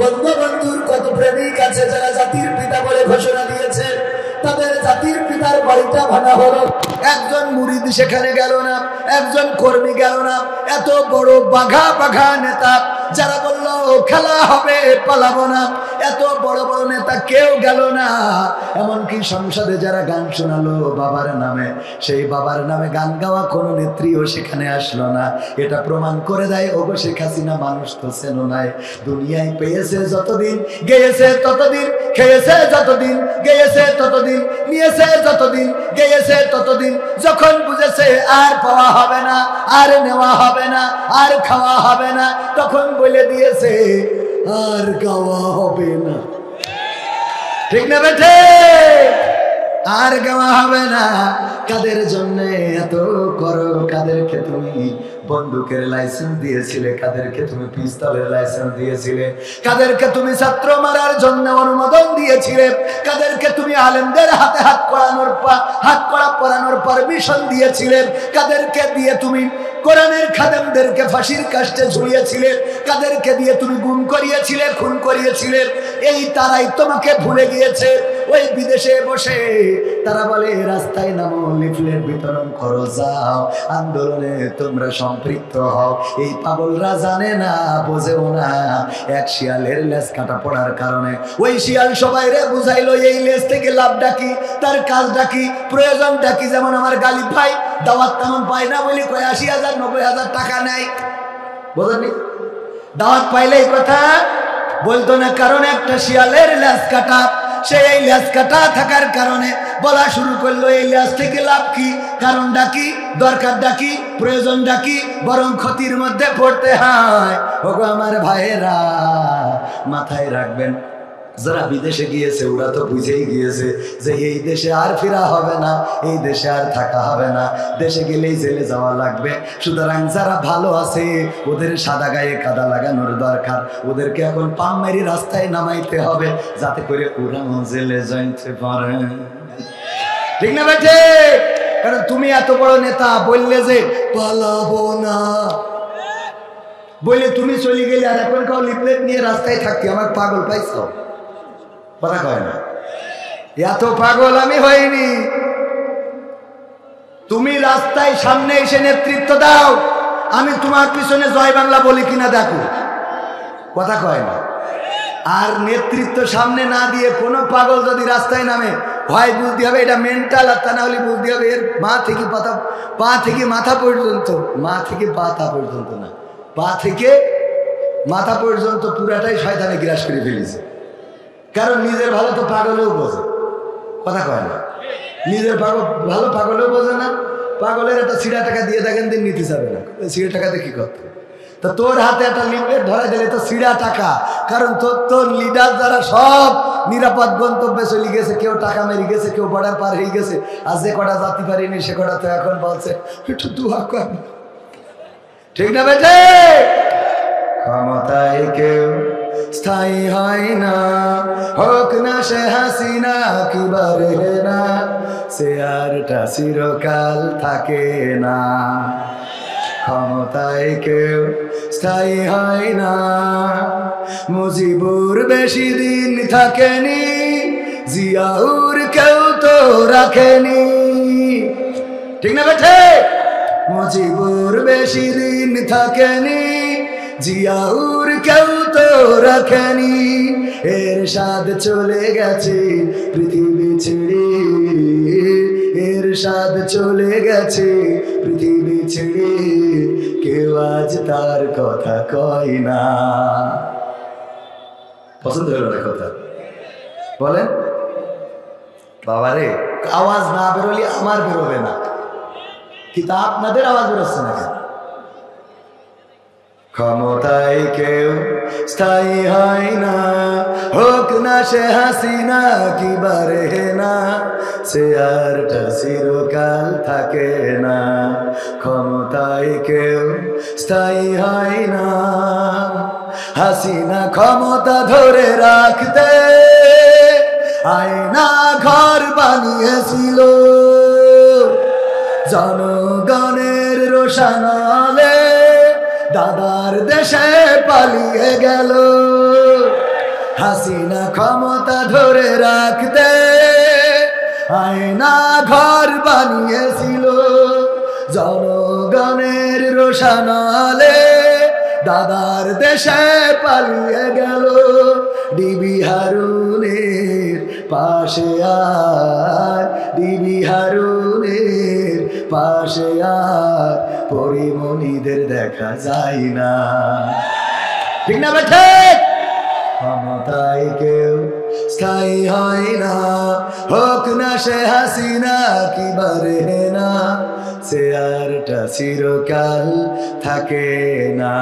বঙ্গবন্ধুর কত প্রেমিক আছে যারা জাতির পিতা বলে ঘোষণা দিয়েছে, তাদের জাতির পিতার বাড়িটা ভাঙা হলো, একজন মুরিদ সেখানে গেল না, একজন কর্মী গেল না। এত বড় বাঘা বাঘা নেতা যারা বলল খেলা হবে পালাবো না, এত বড় বড় নেতা কেউ গেল না। এমনকি সংসদে যারা গান শোনালো বাবার নামে, সেই বাবার নামে গান গাওয়া কোনো নেত্রীও সেখানে আসলো না। এটা প্রমাণ করে দেয় ওগো শেখ হাসিনা মানুষ তো চেনো নাই। দুনিয়ায় পেয়েছে যতদিন, গেয়েছে ততদিন, খেয়েছে যতদিন, গেয়েছে ততদিন, নিয়েছে যতদিন, গেয়েছে ততদিন, যখন বুঝেছে আর পাওয়া হবে না, আর নেওয়া হবে না, আর খাওয়া হবে না, তখন বলে দিয়েছে আর গাওয়া হবে না। ঠিক না বেঠে? আর গাওয়া হবে না। কাদের জন্য এত করো? কাদেরকে তুমি বন্দুকের লাইসেন্স দিয়েছিলে? কাদেরকে তুমি পিস্তলের লাইসেন্স দিয়েছিলে? কাদেরকে তুমি ছাত্র মারার জন্য অনুমোদন দিয়েছিলে? কাদেরকে তুমি আলেমদের হাতে হাত কড়া পরানোর পারমিশন দিয়েছিলে? কাদেরকে দিয়ে তুমি কোরআনের খাদেমদেরকে ফাঁসির কাস্টে ঝুলিয়েছিলে? কাদেরকে দিয়ে তুমি গুম করিয়েছিলে, খুন করিয়েছিলে? এই তারাই তোমাকে ভুলে গিয়েছে। ওই বিদেশে বসে তারা বলে রাস্তায় নামো, লিফলেট বিতরণ করো, যাও আন্দোলনে তোমরা সম্পৃক্ত হও। এই পাগলরা জানে না, বোঝেও না। এক শিয়ালের লেজ কাটা পড়ার কারণে ওই শিয়াল সবাই রে বুঝাইলো এই লেজ থেকে লাভটা কি, তার কাজটা কি, প্রয়োজনটা কি। যেমন আমার গালিব ভাই দাওয়াত তেমন পায় না বলি ৮০,০০০ ৯০,০০০ টাকা নেয়, বোঝেননি? দাওয়াত পাইলে এই কথা বলতো না, কারণ একটা শিয়ালের লেজ কাটা। সে এই লেজ কাটা থাকার কারণে বলা শুরু করলো এই লেজ থেকে লাভ কি, কারণটা কি, দরকারটা কি, প্রয়োজনটা কি, বরং ক্ষতির মধ্যে পড়তে হয়। ওগো আমার ভাইয়েরা মাথায় রাখবেন, যারা বিদেশে গিয়েছে ওরা তো বুঝেই গিয়েছে যে এই দেশে আর ফেরা হবে না, এই দেশে আর থাকা হবে না, দেশে গেলেই জেলে যাওয়া লাগবে। সুতরাং যারা ভালো আছে ওদের সাদা গায়ে কাদা লাগানোর দরকার, ওদেরকে এখন পাম মেরি রাস্তায় নামাইতে হবে যাতে করে ওরা জেলে যাইতে পারে। ঠিক না বেঠে? কারণ তুমি এত বড় নেতা বললে যে পালাবো না বলে তুমি চলে গেলে, আর এখন কাউ লিফলেট নিয়ে রাস্তায় থাকতে আমার পাগল পাইছো? কথা কয় না। এত পাগল আমি হইনি। তুমি রাস্তায় সামনে এসে নেতৃত্ব দাও, আমি তোমার পিছনে জয় বাংলা বলি কিনা দেখো। কথা কয় না। আর নেতৃত্ব সামনে না দিয়ে কোনো পাগল যদি রাস্তায় নামে, ভয় বুঝতে হবে এটা মেন্টাল, আর তা না হলে বুঝতে হবে এর পা থেকে মাথা পর্যন্ত, মা থেকে পাতা পর্যন্ত না, পা থেকে মাথা পর্যন্ত পুরাটাই শয়তানে গ্রাস করে ফেলেছে। কারণ নিজের ভালো তো পাগলেও বোঝে। কথা কয় না। নিজের ভালো পাগলেও বোঝে না। পাগলের একটা ছিঁড়া টাকা দিয়ে দেখেন দিন নিতে যাবে না, ছিঁড়া টাকাতে কি করতে? তা তোর হাতে একটা লিফলেট ধরা দিলে তো ছিঁড়া টাকা, কারণ তোর লিডার যারা সব নিরাপদ গন্তব্যে চলে গেছে, কেউ টাকা মেরে গেছে, কেউ বর্ডার পার হয়ে গেছে, আর যে কটা জাতি পারিনি সে কটা তো এখন বলছে একটু দুয়া কর। ঠিক না বেটে? ক্ষমতায় কেউ স্থায়ী হয় না, হোক না সে হাসিনা কিবারে না, সে আরটা চিরকাল থাকে না। ক্ষমতায় কেউ স্থায়ী হয় না, মুজিবুর বেশি দিন থাকেনি, জিয়াউর কেউ তো রাখেনি। ঠিক না বেঠে? মুজিবুর বেশি দিন থাকেনি, জিয়াউর কেউ তো রাখেনি। এরশাদ চলে গেছে পৃথিবী ছেড়ে, এরশাদ চলে গেছে পৃথিবী ছেড়ে, কেউ আজ তার কথা কয় না। পছন্দ হলো না কথা? বলেন বাবারে, আওয়াজ না বেরোলে আমার বেরোবে না, কিন্তু আপনাদের আওয়াজ বেরোচ্ছে না কেন? ক্ষমতায় কেউ স্থায়ী হয় না, হোক না সে হাসিনা কিবারে না, সে আরটা চিরকাল থাকে না। ক্ষমতায় কেউ স্থায়ী হয় না, হাসিনা ক্ষমতা ধরে রাখতে আয়না ঘর বানিয়েছিল, জনগণের রোশনালে দাদার দেশে পালিয়ে গেল। হাসিনা ক্ষমতা ধরে রাখতে আয়না ঘর বানিয়েছিল, জনগণের রোশানালে দাদার দেশে পালিয়ে গেল। ডিবি হারুনের পাশে আর, ডিবি হারুনের পাশে আর পরিমণিদের দেখা যায় না। ঠিক না বেঠে? ক্ষমতায় কেউ স্থায়ী হয় না, হোক না সে হাসিনা কি বারে না, চেয়ারটা চিরকাল থাকে না।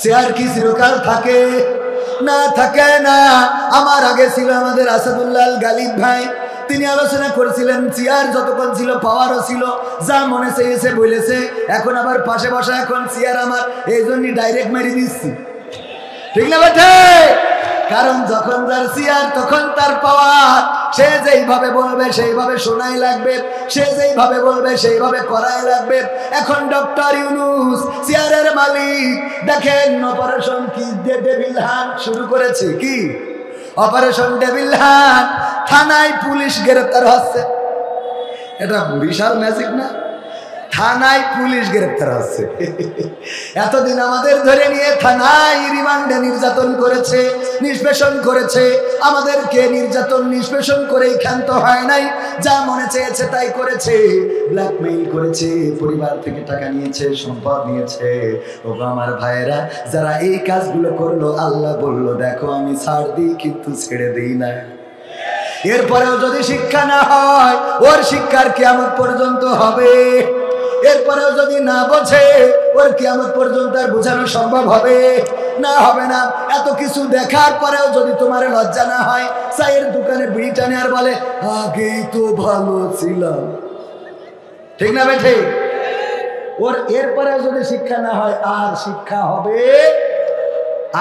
চেয়ার কি চিরকাল থাকে? না, থাকে না। আমার আগে ছিল আমাদের আসাদুল্লাহ গালিব ভাই, তিনি আলোচনা করেছিলেন চেয়ার যতক্ষণ ছিল পাওয়ারও ছিল, যা মনে চেয়েছে বলেছে। এখন আবার পাশে বসা, এখন চেয়ার আমার, এই জন্যই ডাইরেক্ট মেরে দিচ্ছি। ঠিক না বেঠে? কারণ যখন তার চেয়ার তখন তার পাওয়ার, সে যেইভাবে বলবে সেইভাবে শোনাই লাগবে, সে যেইভাবে বলবে সেইভাবে করাই লাগবে। এখন ডক্টর ইউনূস চেয়ারের মালিক, দেখেন অপারেশন কি ডেভিল হান্ট শুরু করেছে। কি অপারেশন ডেভিল হান্ট? থানায় পুলিশ গ্রেফতার হচ্ছে, এটা বিশাল ম্যাজিক না? থানায় পুলিশ গ্রেফতার হচ্ছে। এতদিন আমাদের ধরে নিয়ে থানায় রিমান্ডে নির্যাতন করেছে, নিষ্পেষণ করেছে। আমাদেরকে নির্যাতন নিষ্পেষণ করেই ক্ষান্ত হয় নাই, যা মনে চেয়েছে তাই করেছে, ব্ল্যাকমেইল করেছে, পরিবার থেকে টাকা নিয়েছে, সম্পদ নিয়েছে। ও আমার ভাইয়েরা, যারা এই কাজগুলো করলো, আল্লাহ বলল দেখো আমি ছাড় দিই কিন্তু ছেড়ে দিই না। এরপরেও যদি শিক্ষা না হয়, ওর শিক্ষার কিয়ামত পর্যন্ত হবে। এরপরেও যদি না বোঝে, ওর কিয়ামত পর্যন্ত আর বোঝানো সম্ভব হবে না? হবে না। এত কিছু দেখার পরেও যদি তোমার লজ্জা না হয়, চায়ের দোকানে বিড়ি টানে আর বলে আগেই তো ভালো ছিলাম। ঠিক না বেঠে? ওর এরপরেও যদি শিক্ষা না হয়, আর শিক্ষা হবে?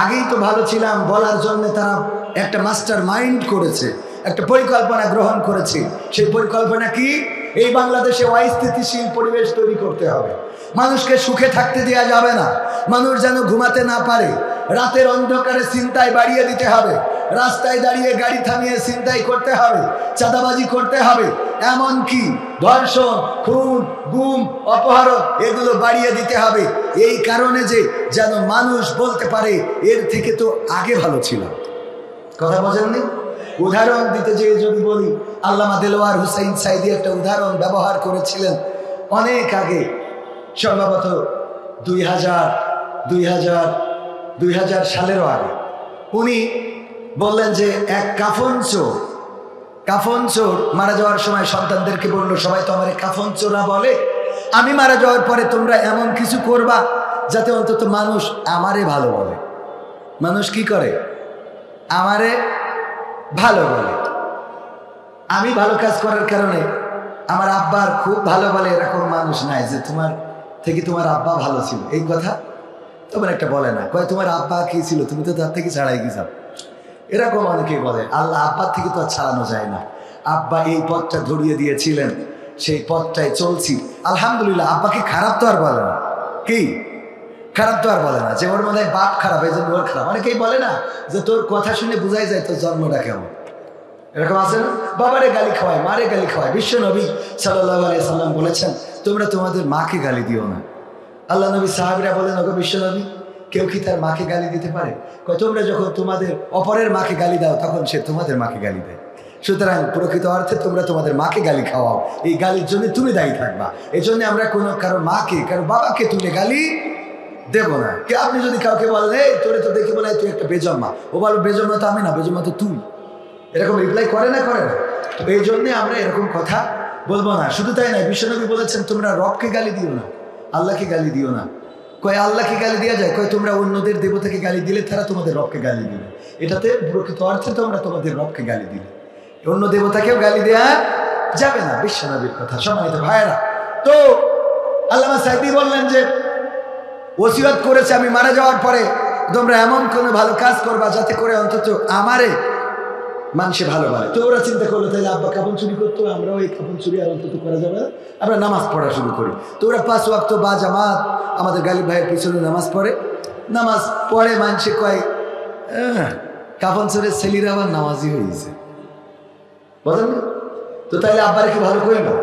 আগেই তো ভালো ছিলাম বলার জন্য তারা একটা মাস্টার মাইন্ড করেছে, একটা পরিকল্পনা গ্রহণ করেছে। সেই পরিকল্পনা কি? এই বাংলাদেশে অস্থিতিশীল পরিবেশ তৈরি করতে হবে, মানুষকে সুখে থাকতে দেওয়া যাবে না, মানুষ যেন ঘুমাতে না পারে, রাতের অন্ধকারে ছিনতাই বাড়িয়ে দিতে হবে, রাস্তায় দাঁড়িয়ে গাড়ি থামিয়ে ছিনতাই করতে হবে, চাঁদাবাজি করতে হবে, এমনকি ধর্ষণ, খুন, গুম, অপহরণ এগুলো বাড়িয়ে দিতে হবে। এই কারণে যে যেন মানুষ বলতে পারে এর থেকে তো আগে ভালো ছিল। কথা বোঝেননি? উদাহরণ দিতে যেয়ে যদি বলি, আল্লামা দেলোয়ার হুসাইন সাইদি একটা উদাহরণ ব্যবহার করেছিলেন অনেক আগে, সম্ভবত 2000 সালেরও আগে। উনি বললেন যে এক কাফন চোর মারা যাওয়ার সময় সন্তানদেরকে বললো, সবাই তো আমার কাফন চোরা বলে, আমি মারা যাওয়ার পরে তোমরা এমন কিছু করবা যাতে অন্তত মানুষ আমারে ভালো বলে। মানুষ কি করে? আমারে ভালো বলে। আমি ভালো কাজ করার কারণে আমার আব্বার খুব ভালো বলে, এরকম মানুষ নাই যে তোমার থেকে তোমার আব্বা ভালো ছিল। এই কথা তোমার একটা বলে না, কয় তোমার আব্বা কি ছিল, তুমি তো তার থেকে ছাড়াই গেছাও। এরকম অনেকেই বলে। আল্লাহ আব্বার থেকে তো আর ছাড়ানো যায় না। আব্বা এই পথটা ধরিয়ে দিয়েছিলেন, সেই পথটাই চলছি আলহামদুলিল্লাহ। আব্বাকে খারাপ তো আর বলে না, কি খারাপ তো আর বলে না যে ওর মনে হয় বাপ খারাপ, এই জন্য ওর খারাপ। অনেকেই বলে না যে তোর কথা শুনে বোঝাই যায় তোর জন্মটা কেমন, এরকম আছে না? বাবারে গালি খাওয়ায়, মারে গালি খাওয়ায়। বিশ্ব নবী সাল্লাল্লাহু আলাইহি সাল্লাম বলেছেন তোমরা তোমাদের মাকে গালি দিও না। আল্লাহ নবী সাহাবীরা বলেন ওগো বিশ্ব নবী, কেউ কি তার মাকে গালি দিতে পারে? কয় তোমরা যখন তোমাদের অপরের মাকে গালি দাও তখন সে তোমাদের মাকে গালি দেয়। সুতরাং প্রকৃত অর্থে তোমরা তোমাদের মাকে গালি খাওয়াও, এই গালির জন্য তুমি দায়ী থাকবা। এই জন্য আমরা কোনো কারো মাকে, কারো বাবাকে তুলে গালি দেব না। কে আপনি যদি কাউকে বলেন এই তোরে তো দেখে বলে তুই একটা বেজন্মা, ও বলো বেজন্মা তো আমি না, বেজন্মা তো তুই, এরকম রিপ্লাই করে না? তো এই জন্যে আমরা এরকম কথা বলবো না। শুধু তাই নয়, বিশ্বনবী বলেছেন তোমরা রবকে গালি দিও না, আল্লাহকে গালি দিও না। কয় আল্লাহকে গালি দেওয়া যায়? কয় তোমরা অন্যদের দেবতাকে গালি দিলে তারা তোমাদের রবকে গালি দিবে। এটাতে প্রকৃত অর্থে তোমরা তোমাদের রবকে গালি দিলে, অন্য দেবতাকেও গালি দেওয়া যাবে না। বিশ্বনবীর কথা। সম্মানিত ভাইয়েরা, তো আল্লামা সাইদি বললেন যে ওসিয়ত করেছে আমি মারা যাওয়ার পরে তোমরা এমন কোনো ভালো কাজ করবা যাতে করে অন্তত আমারে মানুষে ভালো বলে। তো ওরা চিন্তা করলো তাহলে আব্বা কাপড় চুরি করতো, আমরাও এই কাপড় চুরি আর অন্তত করা যাবে, আমরা নামাজ পড়া শুরু করি। তো ওরা 5 ওয়াক্ত বা জামাত আমাদের গালিব ভাইয়ের পিছনে নামাজ পড়ে মানুষে কয় কাফন চোরের ছেলেরা আবার নামাজি হয়েছে, বুঝলেন না? তো তাইলে আব্বারে কি ভালো করলো?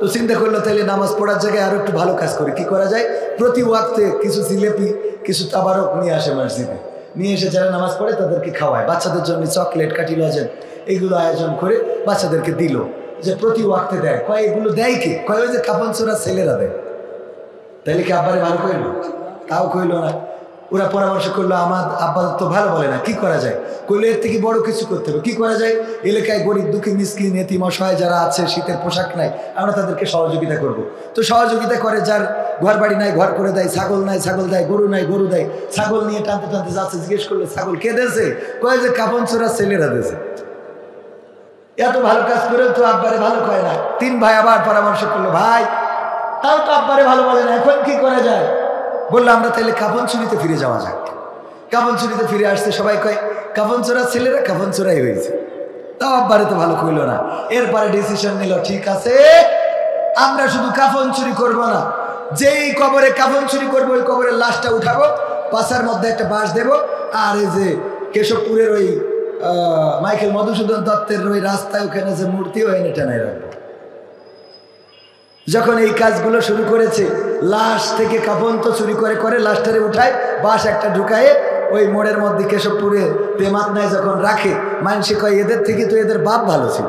তো চিন্তা করলো তাইলে নামাজ পড়ার জায়গায় আরো একটু ভালো কাজ করে। কি করা যায়? প্রতি ওয়াক্তে কিছু জিলেপি, কিছু তাবারক নিয়ে আসে মসজিদে, নিয়ে এসে যারা নামাজ পড়ে তাদেরকে খাওয়ায়। বাচ্চাদের জন্য চকলেট, কাঠি লজেন এগুলো আয়োজন করে বাচ্চাদেরকে দিল, যে প্রতি ওয়াক্তে দেয়। কয় এগুলো দেয় কে? কয় ওই যে কাফন চোরা ছেলেরা দেয়। তাইলে কি আব্বারে ভালো করলো? তাও কইলো না। ওরা পরামর্শ করলো, আমার আব্বা তো ভালো বলে না, কি করা যায়? কইলো এর থেকে বড় কিছু করতে হবে। কি করা যায়? এলাকায় গরিব দুঃখী মিসকিন এতিম অসহায় যারা আছে, শীতের পোশাক নাই, আমরা তাদেরকে সহযোগিতা করব। তো সহযোগিতা করে, যার ঘর বাড়ি নাই ঘর করে দেয়, ছাগল নাই ছাগল দেয়, গরু নাই গরু দেয়। ছাগল নিয়ে টানতে টানতে যাচ্ছে, জিজ্ঞেস করলো ছাগল কে দেছে? কয় যে কাফন চোরা ছেলেরা দেছে। এত ভালো কাজ করেও তো আব্বারে ভালো কয় না। তিন ভাই আবার পরামর্শ করলো, ভাই তাও তো আব্বারে ভালো বলে না, এখন কি করা যায়? বললো আমরা তাহলে কাফন চুরিতে ফিরে যাওয়া যাক। কাফন চুরিতে ফিরে আসতে সবাই কয় কাফন চোরা ছেলেরা কাফন চোরাই হয়েছে। তাও আব্বারে তো ভালো কইলো না। এরপরে ডিসিশন নিল, ঠিক আছে আমরা শুধু কাফন চুরি করব না, যেই কবরে কাফন চুরি করবো ওই কবরের লাশটা উঠাবো, পাশার মধ্যে একটা বাঁশ দেবো, আর এই যে কেশবপুরের ওই মাইকেল মধুসূদন দত্তের ওই রাস্তায় ওখানে যে মূর্তি ও এনে টানাই রাখবো। যখন এই কাজগুলো শুরু করেছে, লাশ থেকে কাফন তো চুরি করে করে লাশটারে উঠায়, বাঁশ একটা ঢুকায় ওই মোড়ের মধ্যে কেশবপুরে প্রেমাত নাই যখন রাখে, মানুষে কয় এদের থেকে তো এদের বাপ ভালো ছিল।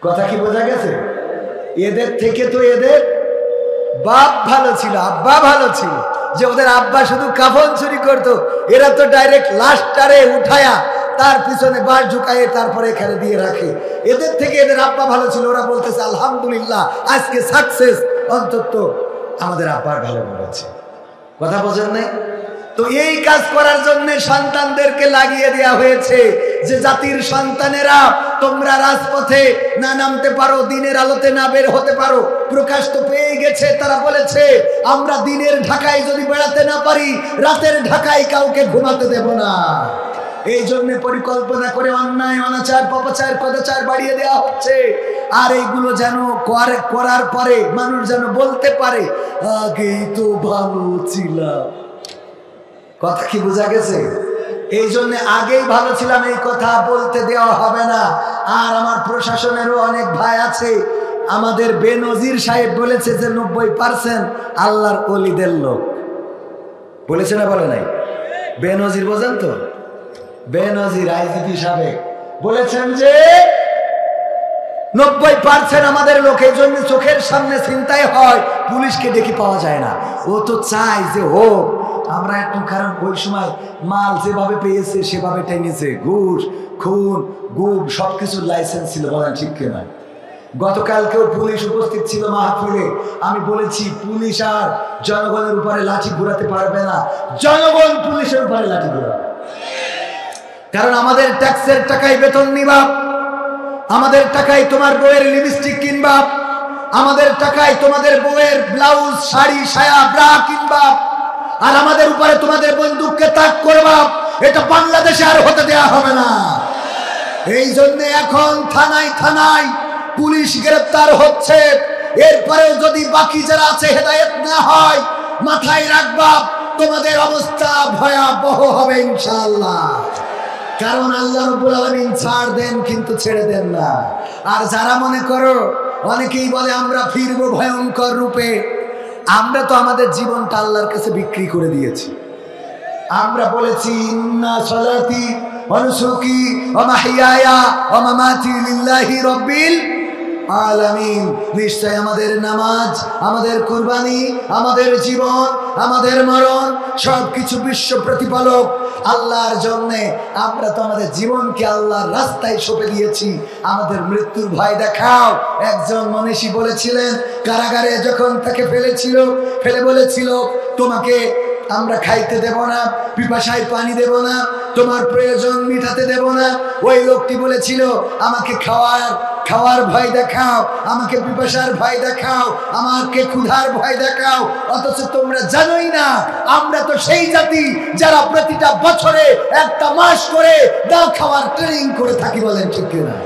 কথা কি বোঝা গেছে? এদের থেকে তো এদের বাপ ভালো ছিল, আব্বা ভালো ছিল। যে ওদের আব্বা শুধু কাফন চুরি করতো, এরা তো ডাইরেক্ট লাশটারে উঠায়া তার পিছনে বাঁশ ঢুকায় তারপরে এখানে দিয়ে রাখে। এদের থেকে এদের আব্বা ভালো ছিল। ওরা বলতেছে আলহামদুলিল্লাহ আজকে সাকসেস, অন্তত আমাদের আব্বার ভালো বলেছে। কথা বোঝেন নাই? তো এই কাজ করার জন্য সন্তানদেরকে লাগিয়ে দেয়া হয়েছে যে জাতির সন্তানেরা তোমরা রাজপথে না নামতে পারো, দিনের আলোতে না বের হতে পারো। প্রকাশ তো পেয়ে গেছে, তারা বলেছে আমরা দিনের ঢাকায় যদি বেড়াতে না পারি, রাতের ঢাকায় কাউকে ঘুমাতে দেব না। এই জন্য পরিকল্পনা করে অন্যায় অনাচার পাপাচার কদাচার বাড়িয়ে দেওয়া হচ্ছে। আর এইগুলো যেন করার পরে মানুষ যেন বলতে পারে আগেই তো ভালো ছিলাম। কথা কি বোঝা গেছে? এই জন্য আগেই ভালো ছিলাম এই কথা বলতে দেওয়া হবে না। আর আমার প্রশাসনেরও অনেক ভাই আছে, আমাদের বেনজির সাহেব বলেছে যে 90% আল্লাহর ওলিদের লোক। বলেছে না বলে নাই? বেনজির বোঝেন তো? বেনজির আইজিপি সাহেব বলেছেন যে 90% আমাদের লোক। এই জন্য চোখের সামনে ছিনতাই হয়, পুলিশকে ডেকে পাওয়া যায় না। ও তো চাই যে হোক, আমরা একটু, কারণ ওই সময় মাল যেভাবে পেয়েছে সেভাবে টেনেছে, ঘুষ খুন গুম সবকিছুর লাইসেন্স ছিল। বলেন ঠিক কিনা? গতকালকেও পুলিশ উপস্থিত ছিল মাহফিলে। আমি বলেছি পুলিশ আর জনগণের উপরে লাঠি ঘুরাতে পারবে না, জনগণ পুলিশের উপরে লাঠি ঘুরাবে। কারণ আমাদের ট্যাক্সের টাকায় বেতন নিবা, আমাদের টাকায় তোমার বউয়ের লিপস্টিক কিনবা, আমাদের টাকায় তোমাদের বউয়ের ব্লাউজ শাড়ি সায়া ব্রা কিনবা, আর আমাদের উপরে তোমাদের বন্দুককে তাক করবা। এটা বাংলাদেশে আর হতে দেওয়া হবে না। এই জন্য এখন থানায় থানায় পুলিশ গ্রেপ্তার হচ্ছে। এরপরেও যদি বাকি যারা আছে হেদায়েত না হয়, মাথায় রাখবা তোমাদের অবস্থা ভয়াবহ হবে ইনশাআল্লাহ। কারণ আল্লাহ রাব্বুল আলামিন ছাড় দেন কিন্তু ছেড়ে দেন না। আর যারা মনে করো, অনেকেই বলে আমরা ফিরবো ভয়ঙ্কর রূপে, আমরা তো আমাদের জীবনটা আল্লাহর কাছে বিক্রি করে দিয়েছি। আমরা বলেছি ইন্না সলাতি ওয়া নুসুকি ওয়া মাহইয়ায়া ওয়া মামাতি লিল্লাহি রাব্বিল আলামিন। নিশ্চয় আমাদের নামাজ, আমাদের কুরবানি, আমাদের জীবন, আমাদের মরণ সবকিছু বিশ্ব প্রতিপালক আল্লাহর জন্য। আমরা তো আমাদের জীবনকে আল্লাহর রাস্তায় সঁপে দিয়েছি। আমাদের মৃত্যুর ভয় দেখাও। একজন মনীষী বলেছিলেন, কারাগারে যখন তাকে ফেলে বলেছিল তোমাকে আমরা খাইতে দেব না, পিপাসায় পানি দেব না, তোমার প্রয়োজন মিটাতে দেব না। ওই লোকটি বলেছিল আমাকে খাওয়ার ভয় দেখাও, আমাকে পিপাসার ভয় দেখাও, আমাকে ক্ষুধার ভয় দেখাও। অথচ তোমরা জানোই না আমরা তো সেই জাতি যারা প্রতিটা বছরে একটা মাস করে দাও খাওয়ার ট্রেনিং করে থাকি। বলেন ঠিক কিনা?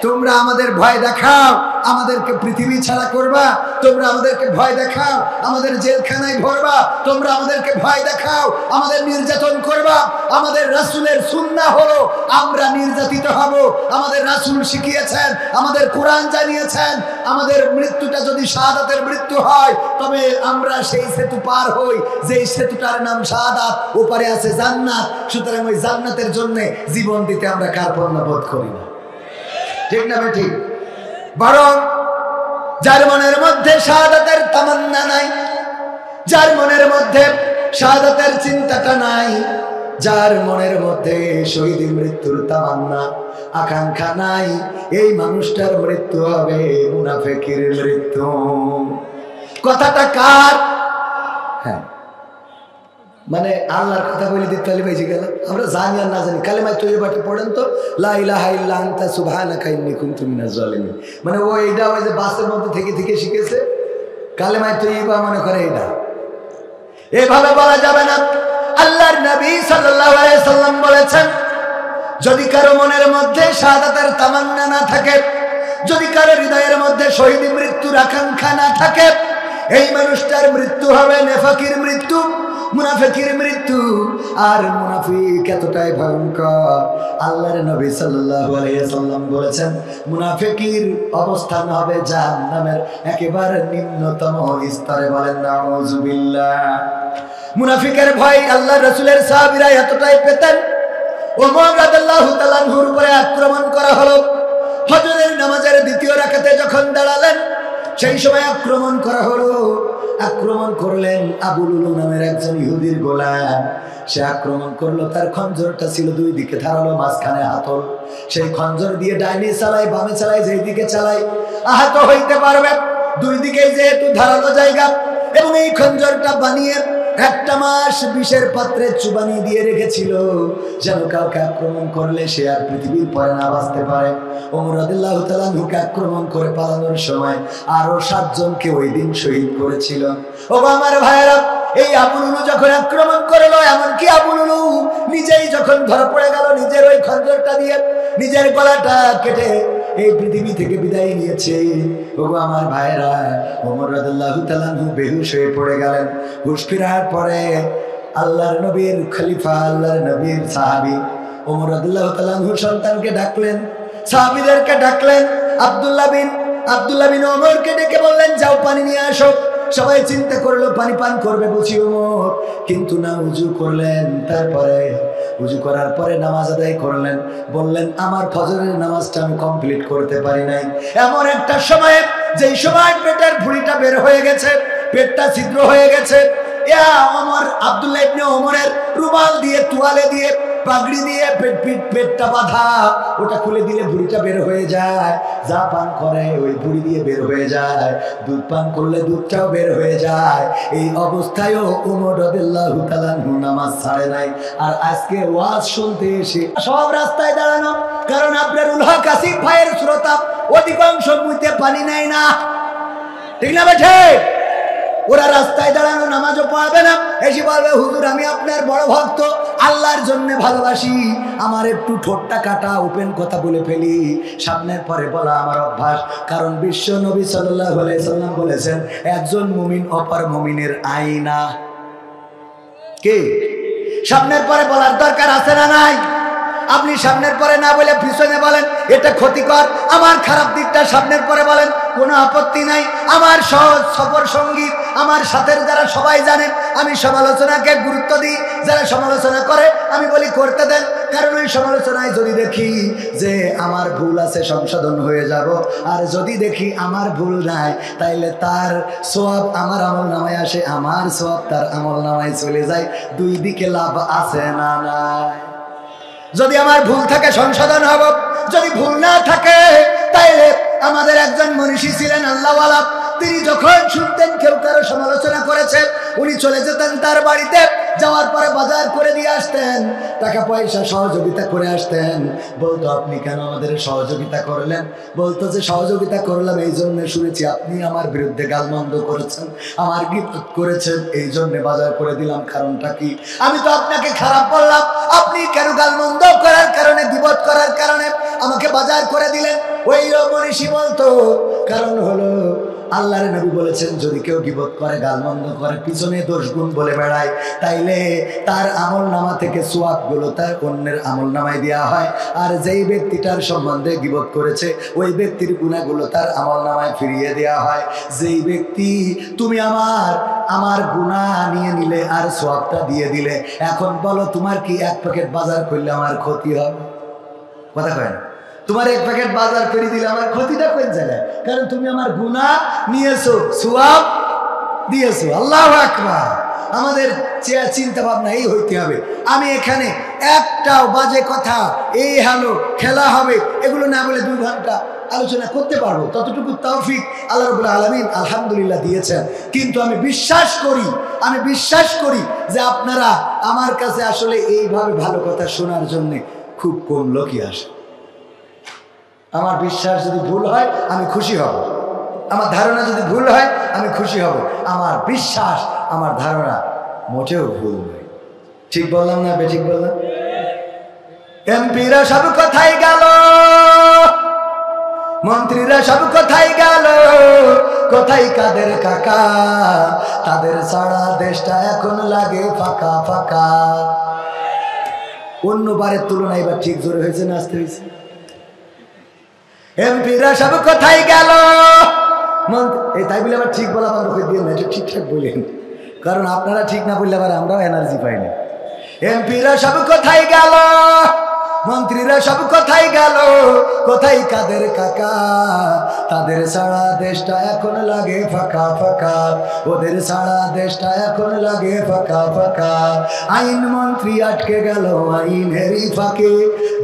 তোমরা আমাদের ভয় দেখাও, আমাদেরকে পৃথিবী ছাড়া করবা। তোমরা আমাদেরকে ভয় দেখাও, আমাদের জেলখানায় ভরবা। তোমরা আমাদেরকে ভয় দেখাও, আমাদের নির্যাতন করবা। আমাদের রাসূলের সুন্নাহ হলো আমরা নির্যাতিত হব। আমাদের রাসূল শিখিয়েছেন, আমাদের কোরআন জানিয়েছেন, আমাদের মৃত্যুটা যদি শাহাদাতের মৃত্যু হয় তবে আমরা সেই সেতু পার হই, যেই সেতুটার নাম শাহাদাত, ওপারে আছে জান্নাত। সুতরাং ওই জান্নাতের জন্য জীবন দিতে আমরা কার্পণ্য বোধ করি না, ঠিক না ঠিক? বরং যার মনের মধ্যে শাহাদাতের তামান্না নাই, যার মনের মধ্যে শাহাদাতের চিন্তাটা নাই, যার মনের মধ্যে শহীদ মৃত্যুর তামান্না আকাঙ্ক্ষা নাই, এই মানুষটার মৃত্যু হবে মুনাফিকের মৃত্যু। কথাটা কার? হ্যাঁ, মানে আল্লাহর কথা বলে দিতে হলে বেঁচে গেল। আমরা জানি আর না জানি কালেমা তৈয়বাটা পড়েন তো, লা ইলাহা ইল্লা আনতা সুবহানাকা ইন্নী কুনতু মিনাজ জালিমিন। মানে ও এইটা ওই যে বাসের মধ্যে থেকে থেকে শিখেছে কালেমা তৈয়বা, মনে করে এটা এভাবে বলা যাবে না। আল্লাহর নবী সাল্লাল্লাহু আলাইহি সাল্লাম বলেছেন, যদি কারো মনের মধ্যে শাহাদাতের তামান্না না থাকে, যদি কারো হৃদয়ের মধ্যে শহীদ মৃত্যুর আকাঙ্ক্ষা না থাকে, এই মানুষটার মৃত্যু হবে নেফাকির মৃত্যু, মুনাফিকের মৃত্যু। আর মুনাফিক এতটাই ভয়ঙ্কর, আল্লাহর নবী সাল্লাল্লাহু আলাইহি সাল্লাম বলেছেন মুনাফিকের অবস্থান হবে জাহান্নামের একেবারে নিম্নতম স্তরে। বলেন নাউযুবিল্লাহ। মুনাফিকের ভয় আল্লাহর রাসূলের সাহাবীরা এতটাই পেতেন, ওমর রাদিয়াল্লাহু তাআলা আনহুর উপরে আক্রমণ করা হলো। ফজরের নামাজের দ্বিতীয় রাকাতে যখন দাঁড়ালেন, সেই সময় আক্রমণ করা হলো। আক্রমণ করলেন আবু লুলু নামের একজন ইহুদির গোলাম। সে আক্রমণ করলো, তার খঞ্জরটা ছিল দুই দিকে ধারালো, মাঝখানে হাতল। সেই খঞ্জর দিয়ে ডাইনে চালাই বামে চালাই, যেই দিকে চালাই আহত হইতে পারবে। দুই দিকে যেহেতু ধারালো জায়গা, এবং এই খঞ্জরটা বানিয়ে একটা মাস বিষের পাত্রে চুবানি দিয়ে রেখেছিল, যেন কাউকে আক্রমণ করলে সে আর পৃথিবীর পরে না বাঁচতে পারে। ওমর রাদিয়াল্লাহু তাআলা আনহুকে আক্রমণ করে পালানোর সময় আরো 7 জনকে ওই দিন শহীদ করেছিল। ও আমার ভাইয়েরা, এই আবু লুলু যখন আক্রমণ করলো, এমনকি আবু লুলু নিজেই যখন ধরা পড়ে গেল, নিজের ওই খঞ্জরটা দিয়ে নিজের গলাটা কেটে এই পৃথিবী থেকে বিদায় নিয়েছে। ওগো আমার ভাইয়েরা, ওমর রাদিয়াল্লাহু তাআলা আনহু বেহুশ হয়ে পড়ে গেলেন। হুঁশ ফেরার পরে আল্লাহর নবীর খলিফা, আল্লাহর নবীর সাহাবী ওমর রাদিয়াল্লাহু তাআলা আনহু সন্তানকে ডাকলেন, সাহাবীদেরকে ডাকলেন। আব্দুল্লাহ বিন ওমরকে ডেকে বললেন, যাও পানি নিয়ে আসো। সবাই চিন্তা করলো পানি পান করবে বুঝি ওমর, কিন্তু না, উজু করলেন। তারপরে উজু করার পরে নামাজ আদায় করলেন। বললেন, আমার ফজরের নামাজটা আমি কমপ্লিট করতে পারি নাই। এমন একটা সময়ে, যেই সময় পেটের ভুঁড়িটা বের হয়ে গেছে, পেটটা ছিদ্র হয়ে গেছে, আব্দুল্লাহ ইবনে ওমরের রুমাল দিয়ে, তোয়ালে দিয়ে, পাগড়ি দিয়ে পেটটা বাঁধা, ওটা খুলে দিলে ভুঁড়িটা বের হয়ে যায়। যা পান করে ওই ভুঁড়ি দিয়ে বের হয়ে যায়, দুধ পান করলে দুধটাও বের হয়ে যায়। এই অবস্থায়ও ওমর রাদিয়াল্লাহু তাআলা নামাজ ছাড়ে নাই। আর আজকে ওয়াজ শুনতে এসে সব রাস্তায় দাঁড়ানো, কারণ আপনার উল হক আসিফ ভাইয়ের শ্রোতা অধিকাংশ মুইতে পানি নেয় না, ঠিক না বেঠে? ওরা রাস্তায় দাঁড়ানো, নামাজও পড়াবে না, এসে বলবে, হুজুর আমি আপনার বড় ভক্ত, আল্লাহর জন্য ভালোবাসি, আমার একটু ঠোঁটটা কাটা ওপেন কথা বলে ফেলি, সামনের পরে বলা আমার অভ্যাস। কারণ বিশ্ব নবী সাল্লাল্লাহু আলাইহি সাল্লাম বলেছেন, একজন মুমিন অপর মুমিনের আয়না। কে? সামনের পরে বলার দরকার আছে না নাই? আপনি সামনের পরে না বলে পিছনে বলেন, এটা ক্ষতিকর। আমার খারাপ দিকটা সামনের পরে বলেন, কোনো আপত্তি নাই। আমার সহজ সফর সঙ্গী, আমার সাথের যারা সবাই জানেন, আমি সমালোচনাকে গুরুত্ব দিই। যারা সমালোচনা করে আমি বলি করতে দেন, কারণ ওই সমালোচনায় যদি দেখি যে আমার ভুল আছে সংশোধন হয়ে যাব, আর যদি দেখি আমার ভুল নাই, তাইলে তার সওয়াব আমার আমলনামায় আসে, আমার সওয়াব তার আমলনামায় চলে যায়। দুই দিকে লাভ আছে না নাই? যদি আমার ভুল থাকে সংশোধন হব, যদি ভুল না থাকে তাইলে আমাদের একজন মনীষী ছিলেন আল্লাহওয়ালা, তিনি যখন শুনতেন কেউ কারো সমালোচনা করেছে, উনি চলে যেতেন তার বাড়িতে, যাওয়ার পরে বাজার করে দিয়ে আসতেন, টাকা পয়সা সহযোগিতা করে আসতেন। বলতো, আপনি কেন আমাদের সহযোগিতা করলেন? বলতো যে সহযোগিতা করলাম এই জন্য, শুনেছি আপনি আমার বিরুদ্ধে গালমন্দ করেছেন, আমার গীবত করেছেন, এই জন্য বাজার করে দিলাম। কারণটা কি? আমি তো আপনাকে খারাপ বললাম, আপনি কেন গালমন্দ করার কারণে, গীবত করার কারণে আমাকে বাজার করে দিলেন? ওই মনীষী বলতো, কারণ হলো আল্লাহর নবী বলেছেন যদি কেউ গীবত করে গালমন্দ করে পিছনে দোষ গুণ বলে বেড়ায় তাইলে তার আমল নামা থেকে সওয়াবগুলো তার অন্যের আমল নামায় দেওয়া হয় আর যেই ব্যক্তিটার সম্বন্ধে গীবত করেছে ওই ব্যক্তির গুনাহগুলো তার আমল নামায় ফিরিয়ে দেওয়া হয়। যেই ব্যক্তি তুমি আমার গুনাহ নিয়ে নিলে আর সওয়াবটা দিয়ে দিলে, এখন বলো তোমার কি এক প্যাকেট বাজার করলে আমার ক্ষতি হবে? কথা কয় না? তোমার এক প্যাকেট বাজার করে দিলে আমার ক্ষতিটা কোন জায়গায়? কারণ তুমি আমার গুনাহ নিয়েছো, সওয়াব দিয়েছো। আল্লাহু আকবার। আমাদের চিন্তা ভাবনা এই হইতে হবে। আমি এখানে একটাও বাজে কথা এই হলো খেলা হবে এগুলো না বলে 2 ঘন্টা আলোচনা করতে পারবো, ততটুকু তৌফিক আল্লাহ রাব্বুল আলামিন আলহামদুলিল্লাহ দিয়েছেন। কিন্তু আমি বিশ্বাস করি যে আপনারা আমার কাছে আসলে এইভাবে ভালো কথা শোনার জন্য খুব কম লোকই আসে। আমার বিশ্বাস যদি ভুল হয় আমি খুশি হব, আমার ধারণা যদি ভুল হয় আমি খুশি হব। আমার বিশ্বাস আমার ধারণা মোটেও ভুল নয়। ঠিক বললাম না বেঠিক বললাম? এমপিরা সব কোথায় গেল, মন্ত্রীরা সব কোথায় গেল, কোথায় কাদের কাকা? তাদের সারা দেশটা এখন লাগে ফাঁকা ফাঁকা। অন্যবারের তুলনায় এবার ঠিক জোরে হয়েছে না আসতে হয়েছে? এমপিরা সব কোথায় গেল, এই তাই বলে আবার ঠিক বলা বন্ধ করে দিয়ে না, ঠিকঠাক বলেন, কারণ আপনারা ঠিক না বললে আবার আমরাও এনার্জি পাই না। এমপিরা সব কোথায় গেল, মন্ত্রীরা সব কোথায় গেল, কোথায় কাদের কাকা? তাদের সারা দেশটা এখন লাগে ফাঁকা ফাঁকা, ওদের সারা দেশটা এখন লাগে ফাঁকা ফাঁকা। আইন মন্ত্রী আটকে গেল আইনেরই ফাঁকে,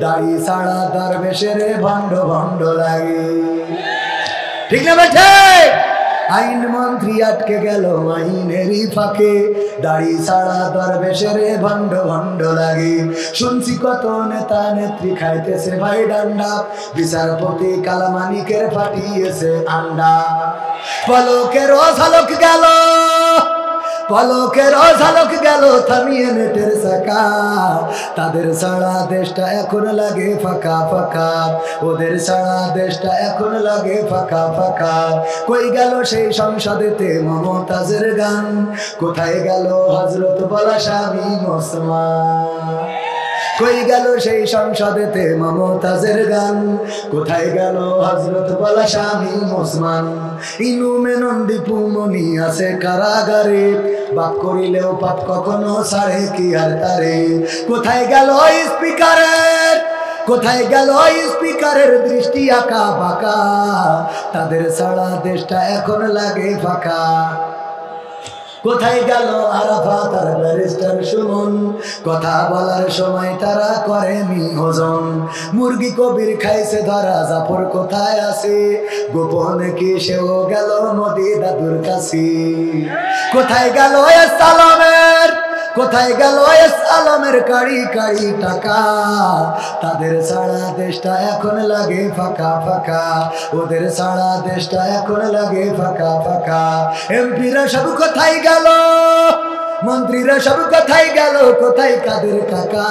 দাড়ি সারা দরবেশের ভণ্ড ভণ্ড লাগে। ঠিক না বেঠে? আইন মন্ত্রী আটকে গেল আইনেরই ফাঁকে, দাড়ি সারা দরবেশের ভণ্ড ভণ্ড লাগে। শুনছি কত নেতা নেত্রী খাইতেছে ভাই ডান্ডা, বিচারপতি কালামানিকের ফাটিয়েছে আন্ডা। পলকের ঝলক গেল, পলকের ঝলক গেল থামিয়ে নেটের চাকা, তাদের সারা দেশটা এখন লাগে ফাঁকা ফাঁকা, ওদের সারা দেশটা এখন লাগে ফাঁকা ফাঁকা। কই গেল সেই সংসদেতে মমতাজের গান, কোথায় গেল হযরত বলা স্বামী ওসমান? কই গেল সেই সংসদেতে মমতাজের গান, কোথায় গেল হযরত বলা স্বামী ওসমান? ইনু মেনন দীপু মনি আছে কারাগারে, বাপ করিলেও পাপ কখনো ছাড়ে কি আর তারে? কোথায় গেল স্পিকারের, কোথায় গেল স্পিকারের দৃষ্টি আঁকা বাঁকা, তাদের সারা দেশটা এখন লাগে ফাঁকা। কোথায় গেল আরাফাত আর ব্যারিস্টার সুমন, কথা বলার সময় তারা করেনি ওজন। মুরগি কবির খাইছে ধরা, জাফর কোথায় আছে, গোপন কি সেও গেল মোদি দাদুর কাছে? কোথায় গেল সালামের, কোথায় গেল আলমের কাড়ি কাড়ি টাকা, তাদের সারা দেশটা এখন লাগে ফাঁকা ফাঁকা, ওদের সারা দেশটা এখন লাগে ফাঁকা ফাঁকা। এমপিরা সব কোথায় গেল, মন্ত্রীরা সব কোথায় গেল, কোথায় কাদের কাকা?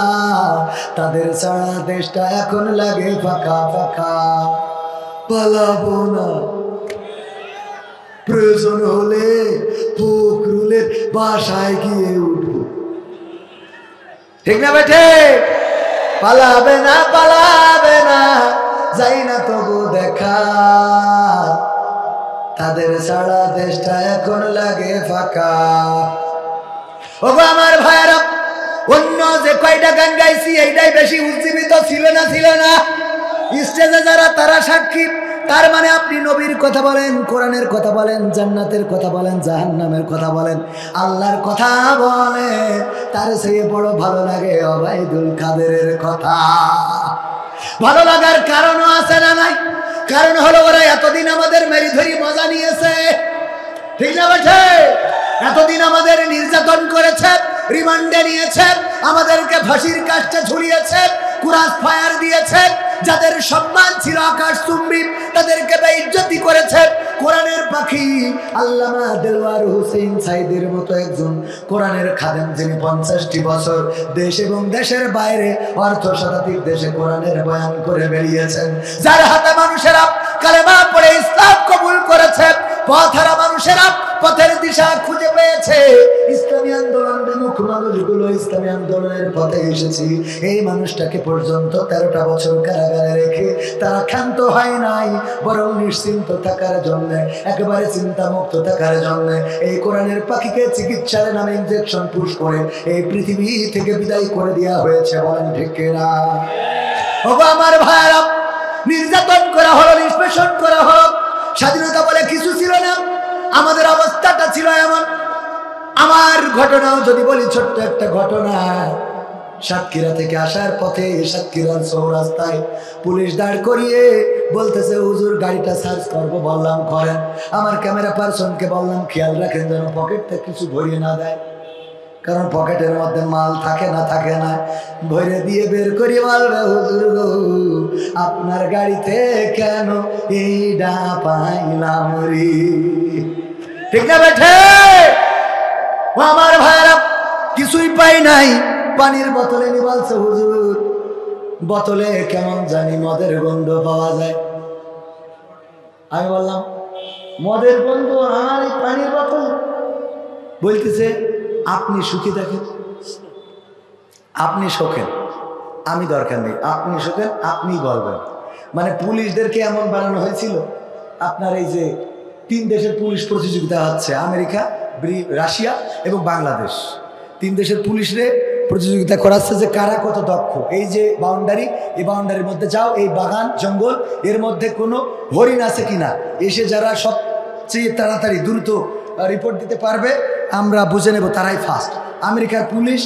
তাদের সারা দেশটা এখন লাগে ফাঁকা ফাঁকা। পালাবো না, প্রয়োজন হলে ফখরুলের বাসায় গিয়ে উঠবো। ঠিক না বেঠে? পালাবে না, পালাবে না, যাই না তবু দেখা, তাদের সারা দেশটা এখন লাগে ফাঁকা। ওগো আমার ভাইয়েরা, অন্য যে কয়টা গান গাইছি এইটাই বেশি উজ্জীবিত ছিল না? ছিল না? স্টেজে যারা তারা সাক্ষী। তার মানে আপনি নবীর কথা বলেন, কোরআনের কথা বলেন, জান্নাতের কথা বলেন, জাহান্নামের কথা বলেন, আল্লাহর কথা বলে, তার চেয়ে বড় ভালো লাগে ওবায়দুল কাদেরের কথা। ভালো লাগার কারণও আছে না নাই? কারণ হলো ওরা এতদিন আমাদের মেরি ধরি মজা নিয়েছে। ঠিক না বেঠে? এতদিন আমাদের নির্যাতন করেছে, রিমান্ডে নিয়েছে, আমাদেরকে ফাঁসির কাস্টে ঝুলিয়েছে, কুরাস ফায়ার দিয়েছে, যাদের সম্মান ছিল আকাশ চুম্বি তাদেরকে বেইজ্জতি করেছে। কোরআনের পাখি আল্লামা দেলওয়ার হোসেন সাইদের মতো একজন কোরআনের খাদেম, যিনি 50টি বছর দেশ এবং দেশের বাইরে অর্থ শতাধিক দেশে কোরআনের বয়ান করে বেরিয়েছেন, যার হাতে মানুষেরা কালেমা পড়ে ইসলাম কবুল করেছে, পথহারা মানুষেরা পথের দিশা খুঁজে পেয়েছে। ইসলামী আন্দোলন বিমুখ মানুষগুলো ইসলামী আন্দোলনের পথে এসেছি। এই মানুষটাকে পর্যন্ত 13টা বছর কারাগারে রেখে তারা ক্ষান্ত হয় নাই, বরং নিশ্চিন্ত থাকার জন্য, একেবারে চিন্তামুক্ত থাকার জন্য এই কোরআনের পাখিকে চিকিৎসার নামে ইনজেকশন পুশ করে এই পৃথিবী থেকে বিদায় করে দেওয়া হয়েছে। বলেন ঠিক না? ওগো আমার ভাইরা, নির্যাতন করা হলো, নিষ্পেষণ করা হলো, স্বাধীনতা বলে কিছু ছিল না। আমাদের অবস্থাটা ছিল এমন। আমার ঘটনাও যদি বলি, ছোট্ট একটা ঘটনা। সাতক্ষীরা থেকে আসার পথে সাতক্ষীরার চৌরাস্তায় পুলিশ দাঁড় করিয়ে বলতেছে, হুজুর গাড়িটা সার্চ করবো। বললাম করেন। আমার ক্যামেরা পার্সনকে বললাম খেয়াল রাখেন যেন পকেটটা কিছু ভরিয়ে না দেয়, কারণ পকেটের মধ্যে মাল থাকে না ভরে দিয়ে বের করি বলবে, হুজুর গো আপনার গাড়িতে কেন এইটা পাইলাম রে। ঠিক না বেঠে? আমার ভাইরা কিছুই পাই নাই। পানির বোতলে নি বলছে, হুজুর বোতলে কেমন জানি মদের গন্ধ পাওয়া যায়। আমি বললাম মদের গন্ধ আর এই পানির বোতল? বলতেছে আপনি সুখী দেখেন, আপনি শোকেন, আমি দরকার নেই, আপনি শোকেন, আপনি বলবেন। মানে পুলিশদেরকে এমন বানানো হয়েছিল। আপনার এই যে 3 দেশের পুলিশ প্রতিযোগিতা হচ্ছে, আমেরিকা, রাশিয়া এবং বাংলাদেশ, 3 দেশের পুলিশরে প্রতিযোগিতা করাচ্ছে যে কারা কত দক্ষ। এই যে বাউন্ডারি, এই বাউন্ডারির মধ্যে যাও, এই বাগান জঙ্গল, এর মধ্যে কোনো হরিণ আছে কিনা, এসে যারা সবচেয়ে তাড়াতাড়ি দ্রুত রিপোর্ট দিতে পারবে আমরা বুঝে নেব তারাই ফার্স্ট। আমেরিকার পুলিশ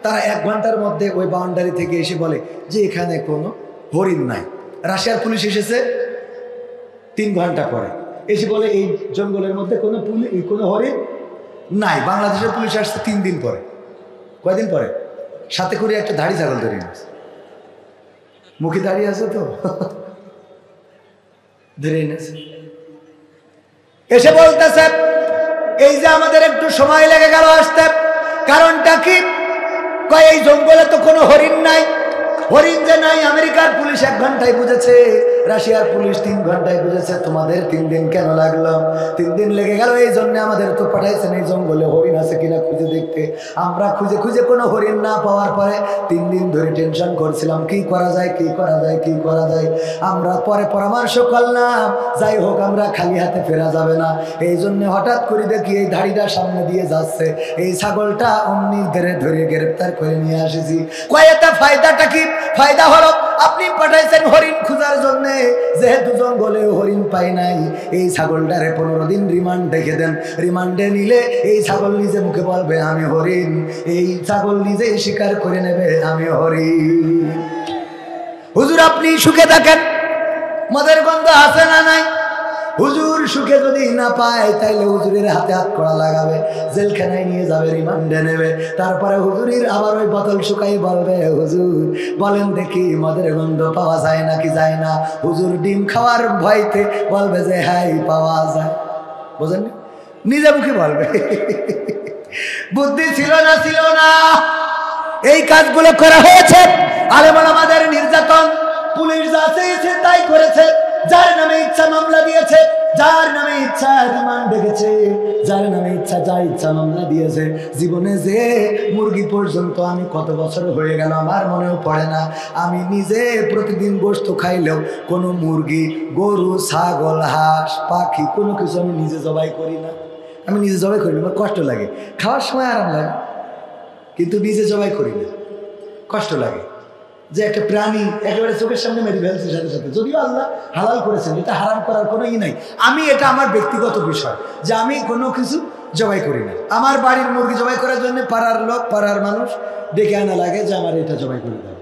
তারা 1 ঘন্টার মধ্যে ওই বাউন্ডারি থেকে এসে বলে যে এখানে কোনো হরিণ নাই। রাশিয়ার পুলিশ এসেছে 3 ঘন্টা পরে, এসে বলে এই জঙ্গলের মধ্যে কোনো হরিণ নাই। বাংলাদেশের পুলিশ আসছে 3 দিন পরে। কয়দিন পরে? সাথে করে একটা ধাড়ি ছাগল ধরে নিয়েছে, মুখে দাঁড়িয়ে আছে তো ধরে এনেছে। এসে বলতেছে এই যে আমাদের একটু সময় লেগে গেল আসতে, কারণটা কি? কয় এই জঙ্গলে তো কোনো হরিণ নাই। হরিণ যে নাই আমেরিকার পুলিশ 1 ঘন্টায় বুঝেছে, রাশিয়ার পুলিশ 3 ঘন্টায় বুঝেছে। তোমাদের 3 দিন কেন লাগলো? 3 দিন লেগে গেল এই জন্য আমাদের তো পাঠাইছেন এই জঙ্গলে হরিণ আছে কিনা খুঁজে দেখতে। আমরা খুঁজে খুঁজে কোনো হরিণ না পাওয়ার পরে 3 দিন ধরে টেনশন করছিলাম কি করা যায়, কি করা যায়, কি করা যায়। আমরা পরে পরামর্শ করলাম যাই হোক আমরা খালি হাতে ফেরা যাবে না। এই জন্য হঠাৎ করে দেখি এই ধাড়িটা সামনে দিয়ে যাচ্ছে, এই ছাগলটা অমনি ধরে গ্রেফতার করে নিয়ে আসেছি। কয়েকটা ফায়দাটা কি? ফায়দা হলো আপনি পাঠাইছেন হরিণ খোঁজার জন্য, যেহেতু জঙ্গলে হরিণ পাই নাই, এই ছাগলটারে 15 দিন রিমান্ড রেখে দেন। রিমান্ডে নিলে এই ছাগল নিজে মুখে বলবে আমি হরিণ, এই ছাগল নিজেই স্বীকার করে নেবে আমি হরিণ। হুজুর আপনি সুখে থাকেন, মদের গন্ধ আছে না নাই? হুজুর সুখে যদি না পায় তাইলে হুজুরের হাতে হাত কড়া লাগাবে, জেলখানায় নিয়ে যাবে, রিমান্ডে নেবে। তারপরে হুজুরের আবার ওই বোতল শুকাই বলবে হুজুর বলেন দেখি মদের গন্ধ পাওয়া যায় নাকি যায় না। হুজুর ডিম খাওয়ার ভয়তে বলবে যে হ্যাঁ পাওয়া যায়। বোঝেন? নিজে মুখে বলবে। বুদ্ধি ছিল না। এই কাজগুলো করা হয়েছে। আলেম ওলামাদের নির্যাতন, পুলিশ যা চেয়েছে তাই করেছে। যার নামে ইচ্ছা মামলা দিয়েছে, যার নামে ইচ্ছা রিমান্ড ডেকেছে, যার নামে ইচ্ছা যা ইচ্ছা মামলা দিয়েছে। জীবনে যে মুরগি পর্যন্ত আমি কত বছর হয়ে গেল আমার মনেও পড়ে না। আমি নিজে প্রতিদিন গোশত খাইলেও কোনো মুরগি, গরু, ছাগল, হাঁস, পাখি কোনো কিছু আমি নিজে জবাই করি না। আমি নিজে জবাই করি না, আমার কষ্ট লাগে। খাওয়ার সময় আরাম লাগে, কিন্তু নিজে জবাই করি না, কষ্ট লাগে। যে একটা প্রাণী একেবারে চোখের সামনে মেরে ফেলছে সাথে সাথে, যদিও আল্লাহ হালাল করেছেন, এটা হারাম করার কোনো নাই। আমি এটা আমার ব্যক্তিগত বিষয় যে আমি কোনো কিছু জবাই করি না। আমার বাড়ির মুরগি জবাই করার জন্য পাড়ার লোক, পাড়ার মানুষ ডেকে আনা লাগে যে আমার এটা জবাই করে দেবে।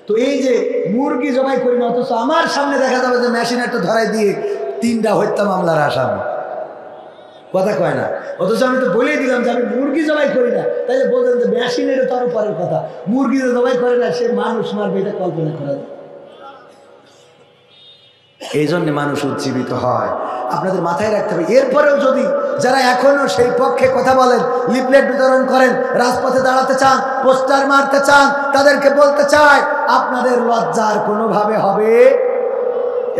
তো এই যে মুরগি জবাই করি না, অথচ আমার সামনে দেখা যাবে যে মেশিন একটা ধরাই দিয়ে 3টা হত্যা মামলার আসামি। কথা কয় না। অথচ আমি তো বলেই দিলাম যে আমি মুরগি জবাই করি না, তাইলে বলতেন যে মেশিনের তার উপরের কথা, মুরগি যে জবাই করে না সে মানুষ মারবে, এটা কল্পনা করা যায়। এই জন্য মানুষ উজ্জীবিত হয়, আপনাদের মাথায় রাখতে হবে। এরপরেও যদি যারা এখনো সেই পক্ষে কথা বলেন, লিফলেট বিতরণ করেন, রাজপথে দাঁড়াতে চান, পোস্টার মারতে চান, তাদেরকে বলতে চায় আপনাদের লজ্জার কোনোভাবে হবে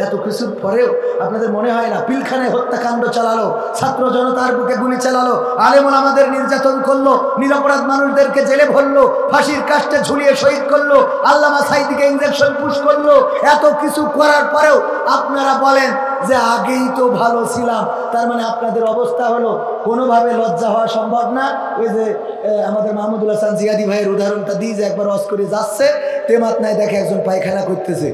এত কিছুর পরেও আপনাদের মনে হয় না পিলখানায় হত্যাকাণ্ড চালালো, ছাত্র জনতার বুকে গুলি চালালো, আলেম ওলামাদের নির্যাতন করলো, নিরপরাধ মানুষদেরকে জেলে ভরলো, ফাঁসির কাস্টে ঝুলিয়ে শহীদ করলো, আল্লামা সাঈদীকে ইনজেকশন পুশ করলো। এত কিছু করার পরেও আপনারা বলেন যে আগেই তো ভালো ছিলাম। তার মানে আপনাদের অবস্থা হলো কোনোভাবে লজ্জা হওয়া সম্ভব না। ওই যে আমাদের মাহমুদুল হাসান জিয়াদি ভাইয়ের উদাহরণটা দিই যে একবার অস করে যাচ্ছে, তেমাত নাই দেখে একজন পায়খানা করতেছে,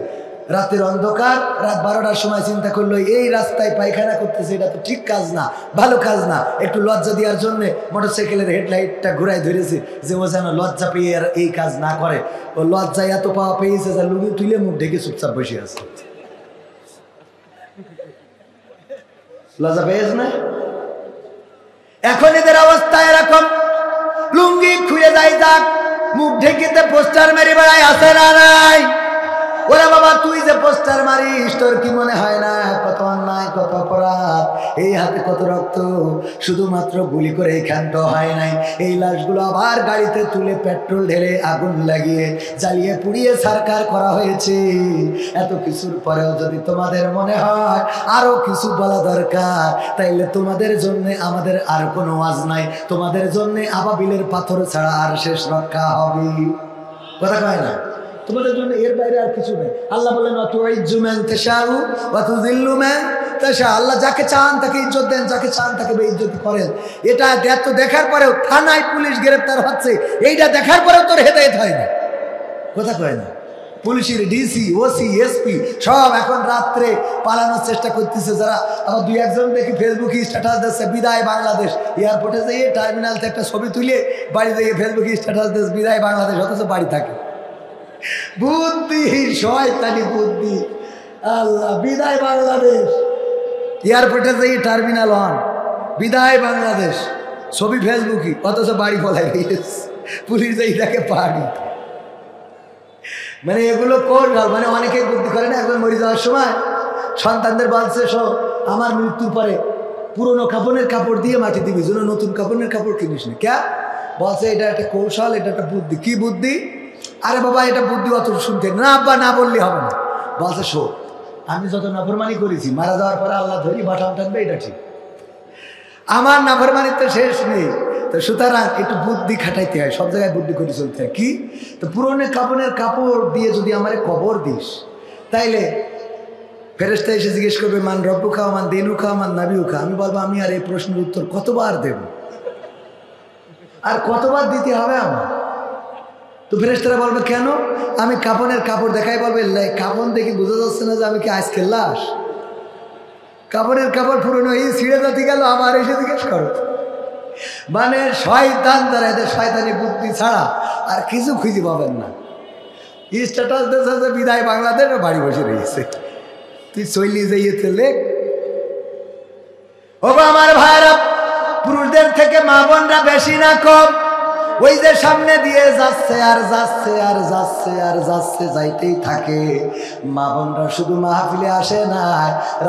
রাতের অন্ধকার, রাত 12টার সময় চিন্তা করলো এই রাস্তায় পায়খানা করতেছে, এটা তো ঠিক কাজ না, ভালো কাজ না। একটু লজ্জা দেওয়ার জন্য মোটরসাইকেলের হেডলাইটটা ঘুরাই ধরেছে যে ও যেন লজ্জা পেয়ে আর এই কাজ না করে। ও লজ্জায় এত পাওয়া পেয়েছে যে লুঙ্গি তুলে মুখ ঢেকে চুপচাপ বসে আছে। লজ্জা পেয়েছে না? এখন এদের অবস্থা এরকম, লুঙ্গি খুলে যায়, যাক মুখ ঢেকেতে পোস্টার মেরে বেড়ায়, আছে না নাই? ওরা বাবা তুই যে পোস্টার মারিস তোর কি মনে হয় না কত অন্যায়, কত অপরাধ, এই হাতে কত রক্ত, শুধুমাত্র গুলি করে ক্ষান্ত হয় নাই, এই লাশগুলো আবার গাড়িতে তুলে পেট্রোল ঢেলে আগুন লাগিয়ে জ্বালিয়ে পুড়িয়ে সরকার করা হয়েছে। এত কিছুর পরেও যদি তোমাদের মনে হয় আরো কিছু বলা দরকার, তাইলে তোমাদের জন্য আমাদের আর কোনো ওয়াজ নাই, তোমাদের জন্য আবাবিলের পাথর ছাড়া আর শেষ রক্ষা হবে। কথা কয় না? তোমাদের জন্য এর বাইরে আর কিছু নেই। আল্লাহ বলেন আল্লাহ যাকে চান তাকে ইজ্জত দেন, যাকে চান তাকে বেইজ্জতি করেন। এটা এত দেখার পরেও থানায় পুলিশ গ্রেফতার হচ্ছে, এইটা দেখার পরেও তোর হেদায়েত হয় না। কথা কয় না? পুলিশের ডিসি, ওসি, এসপি সব এখন রাত্রে পালানোর চেষ্টা করতেছে। যারা আবার দুই একজন দেখি ফেসবুকে স্ট্যাটাস দিচ্ছে বিদায় বাংলাদেশ, এয়ারপোর্টে যেয়ে টার্মিনাল থেকে একটা ছবি তুলে বাড়ি যেয়ে ফেসবুকে স্ট্যাটাস দিচ্ছে বিদায় বাংলাদেশ, অথচ বাড়ি থাকে। বুদ্ধি, শয়তানি বুদ্ধি। আল্লাহ, বিদায় বাংলাদেশ, এয়ারপোর্টে যেয়ে টার্মিনাল ওয়ান, বিদায় বাংলাদেশ, ছবি ফেসবুকে, অথচ বাড়ি বলাই গিয়েছে। পুলিশ যেই দেখে পাহাড়ি। মানে এগুলো কোন মানে অনেকেই বুদ্ধি করে না। একবার মরে যাওয়ার সময় সন্তানদের বলছে আমার মৃত্যুর পরে পুরনো কাপড়ের কাপড় দিয়ে মাটি দিবি, যেন নতুন কাপড়ের কাপড় কিনিস না। কে বলছে? এটা একটা কৌশল, এটা একটা বুদ্ধি। কি বুদ্ধি? আরে বাবা এটা বুদ্ধি অত শুনতে না, আব্বা না বললে হবে না। বলছে আমি যত নাফরমানি করেছি মারা যাওয়ার পরে আল্লাহ ধরি বাটাম টানবে, এটা ঠিক। আমার নাফরমানির তো শেষ নেই, তো সুতরাং একটু বুদ্ধি খাটাইতে হয়, সব জায়গায় বুদ্ধি করে চলতে হয়। কি? তো পুরনো কাপড়ের কাপড় দিয়ে যদি আমার কবর দিস, তাইলে ফেরেশতা এসে জিজ্ঞেস করবে মান রব্বুকা মান দিনুকা মান নাবিউকা। আমি বলবো আমি আর এই প্রশ্নের উত্তর কতবার দেব, আর কতবার দিতে হবে আমার? তো ফেরেশতারা বলবে কেন? আমি কাপড়ের কাপড় দেখাই, বলবে কাপড় দেখি বোঝা যাচ্ছে না যে আমি কি আজকের লাশ? কাপড়ের কাপড় পুরনো এই ছিঁড়ে যাতে গেল, আমার এসে জিজ্ঞেস করো। মানে শয়তান যারা, এদের শয়তানি বুদ্ধি ছাড়া আর কিছু খুঁজে পাবেন না। স্ট্যাটাস দেশে বিদায় বাংলাদেশ, বাড়ি বসে রয়েছে। তুই চলি যাইয়েছে লেখ। ও আমার ভাইরা, পুরুষদের থেকে মা বোনরা বেশি না কম? ওই যে সামনে দিয়ে যাচ্ছে আর যাচ্ছে আর যাচ্ছে আর যাচ্ছে, যাইতেই থাকে। মা বোনরা শুধু মাহফিলে আসে না,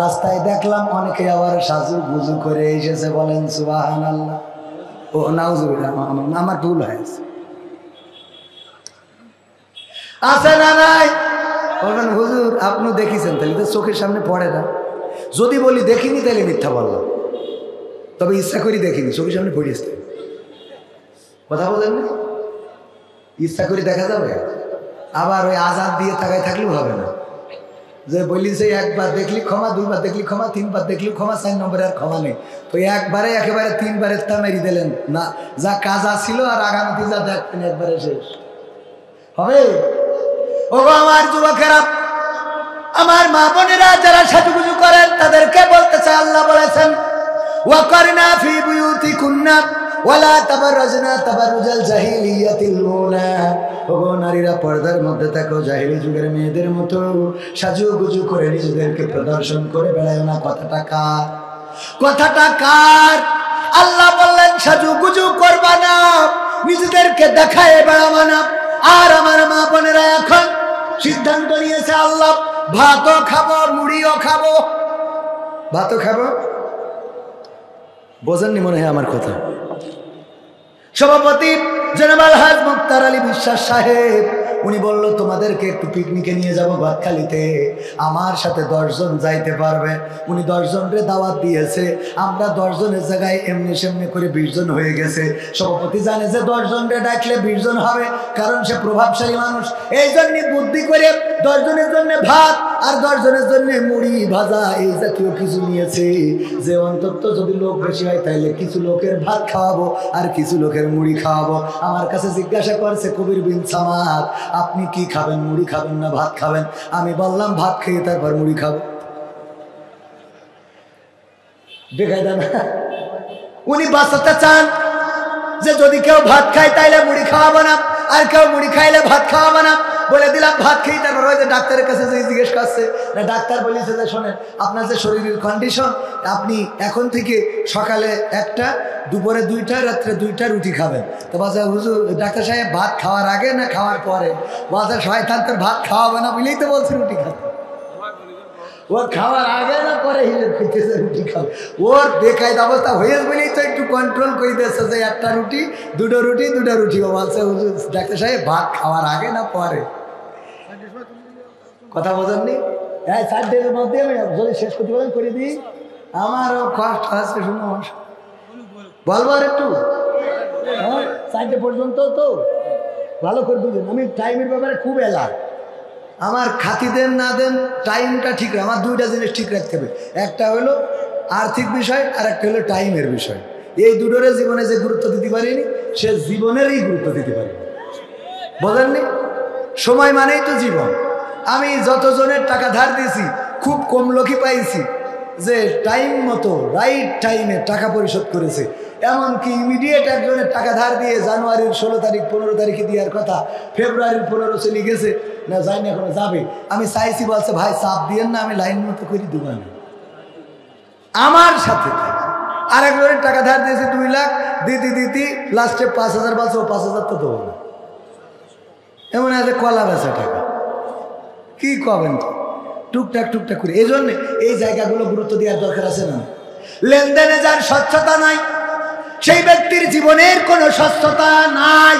রাস্তায় দেখলাম অনেকে আবার সাজু গুজু করে এসেছে। বলেন সুবহানাল্লাহ। ও নাউজুবিল্লাহ, আমার ভুল হয়েছে। আছে না নাই? বলবেন হুজুর আপনি দেখেছেন, তাহলে তো চোখের সামনে পড়ে না। যদি বলি দেখিনি তাহলে মিথ্যা বললাম, তবে ইচ্ছা করি দেখিনি, চোখের সামনে পড়িয়েছে। কথা বলেন না? ইচ্ছা করে দেখা যাবে? আবার ওই আজাদ দিয়ে তাকায় থাকলেও হবে না। যে বলি যে একবার দেখলি ক্ষমা, দুইবার দেখলি ক্ষমা, তিনবার দেখলি ক্ষমা, 4 নম্বরে আর ক্ষমা নেই। তো একবারে একেবারে 3 বারের তা মেরি দিলেন না, যা কাজ আসছিল আর আগামীতে যা দেখবেন একবারে শেষ হবে। ও আমার যুবকেরা, আমার মা বোনেরা যারা সাজুগুজু করেন তাদেরকে বলতে চাই, আল্লাহ বলেছেন ওয়াকারনা ফি বুয়ুতিকুন্না ওয়ালা তাবাররাজনা তাবাররুজাল জাহিলিয়াতিল উলা। ওগো নারীরা পর্দার মধ্যে থাকো, জাহিলি যুগের মেয়েদের মতো সাজুগুজু করে নিজেদেরকে প্রদর্শন করে বেড়ায় না। কথাটা কার? কথাটা কার? আল্লাহ বললেন সাজুগুজু করবা না, নিজেদেরকে দেখায় বেড়াবা না। আর আমার মা বোনেরা এখন সিদ্ধান্ত নিয়েছে আল্লাহ ভাতও খাবো, মুড়িও খাবো। ভাতও খাবো, বোঝেননি মনে হয় আমার কথা। সভাপতি জনাব আলহাজ মুক্তার আলী বিশ্বাস সাহেব উনি বলল তোমাদেরকে একটু পিকনিকে নিয়ে যাব গাদখালিতে, আমার সাথে 10 জন যাইতে পারবে। উনি 10 জনরে দাওয়াত দিয়েছে। আমরা 10 জনের জায়গায় এমনি সেমনি করে 20 জন হয়ে গেছে। সভাপতি জানে যে 10 জনরে ডাকলে 20 জন হবে, কারণ সে প্রভাবশালী মানুষ। এই জন্য বুদ্ধি করে 10 জনের জন্য ভাত আর 10 জনের জন্য মুড়ি ভাজা এই জাতীয় কিছু নিয়েছে, যে অন্তত যদি লোক বেশি হয় তাহলে কিছু লোকের ভাত খাওয়াবো আর কিছু লোকের মুড়ি খাওয়াবো। আমার কাছে জিজ্ঞাসা করছে কবির বিন সামাদ, আপনি কি খাবেন, মুড়ি খাবেন না ভাত খাবেন? আমি বললাম ভাত খেয়ে তারপর মুড়ি খাবো। বেকায়দা না? উনি বাঁচাতে চান যে যদি কেউ ভাত খায় তাইলে মুড়ি খাওয়াবো না, আর কেউ মুড়ি খাইলে ভাত খাওয়াবো না। বলে দিলাম ভাত খেয়ে তারপর ওই যে ডাক্তারের কাছে যে জিজ্ঞেস করছে না, ডাক্তার বলেছে যে শোনেন আপনার যে শরীরের কন্ডিশন, আপনি এখন থেকে সকালে 1টা, দুপুরে 2টা, রাত্রে 2টা রুটি খাবেন। তো বাজার হুজুর ডাক্তার সাহেব ভাত খাওয়ার আগে না খাওয়ার পরে? বাজার শয়তান তোর ভাত খাওয়াবে না বলেই তো বলছে রুটি খাবে। ওর খাওয়ার আগে না পরে হিসেব করতেছে রুটি খাবে। ওর বেকায়দা অবস্থা হয়েছে বলেই তো একটু কন্ট্রোল করে দিয়েছে যে 1টা রুটি, 2টো রুটি, 2টা রুটি। ও বলছে হুজুর ডাক্তার সাহেব ভাত খাওয়ার আগে না পরে? কথা বোঝেননি? হ্যাঁ, 4 দিনের মধ্যে আমি যদি শেষ করতে পারেন করে দিই। আমারও কষ্ট আছে, শুনো বলবো আর একটু। হ্যাঁ, 4টে পর্যন্ত তো ভালো করে বুঝেন। আমি টাইমের ব্যাপারে খুব এলার। আমার খাতি দেন না দেন টাইমটা ঠিক, আমার 2টা জিনিস ঠিক রাখতে হবে। একটা হলো আর্থিক বিষয় আর একটা হলো টাইমের বিষয়। এই দুটোরে জীবনে যে গুরুত্ব দিতে পারিনি সে জীবনেরই গুরুত্ব দিতে পারি। বোঝেননি? সময় মানেই তো জীবন। আমি যতজনের টাকা ধার দিয়েছি খুব কম লোকই পাইছি যে টাইম মতো রাইট টাইমে টাকা পরিশোধ করেছে। এমনকি ইমিডিয়েট একজনের টাকা ধার দিয়ে জানুয়ারির 16 তারিখ 15 তারিখে দেওয়ার কথা, ফেব্রুয়ারির 15 চলে গেছে, না যায়নি এখনো যাবে। আমি চাইছি, বলছে ভাই চাপ দিয়েন না, আমি লাইন মতো করে দেব না। আমার সাথে আরেকজনের টাকা ধার দিয়েছে 2 লাখ, দিতে লাস্টে 5,000 বলছে, ও 5,000 তো দেবো না। এমন আছে কলা বেচা টাকা, কি করবেন টুকটাক করে। এই জন্য এই জায়গাগুলো গুরুত্ব দেওয়ার দরকার আছে না? লেনদেনে যার স্বচ্ছতা নাই সেই ব্যক্তির জীবনের কোনো স্বচ্ছতা নাই।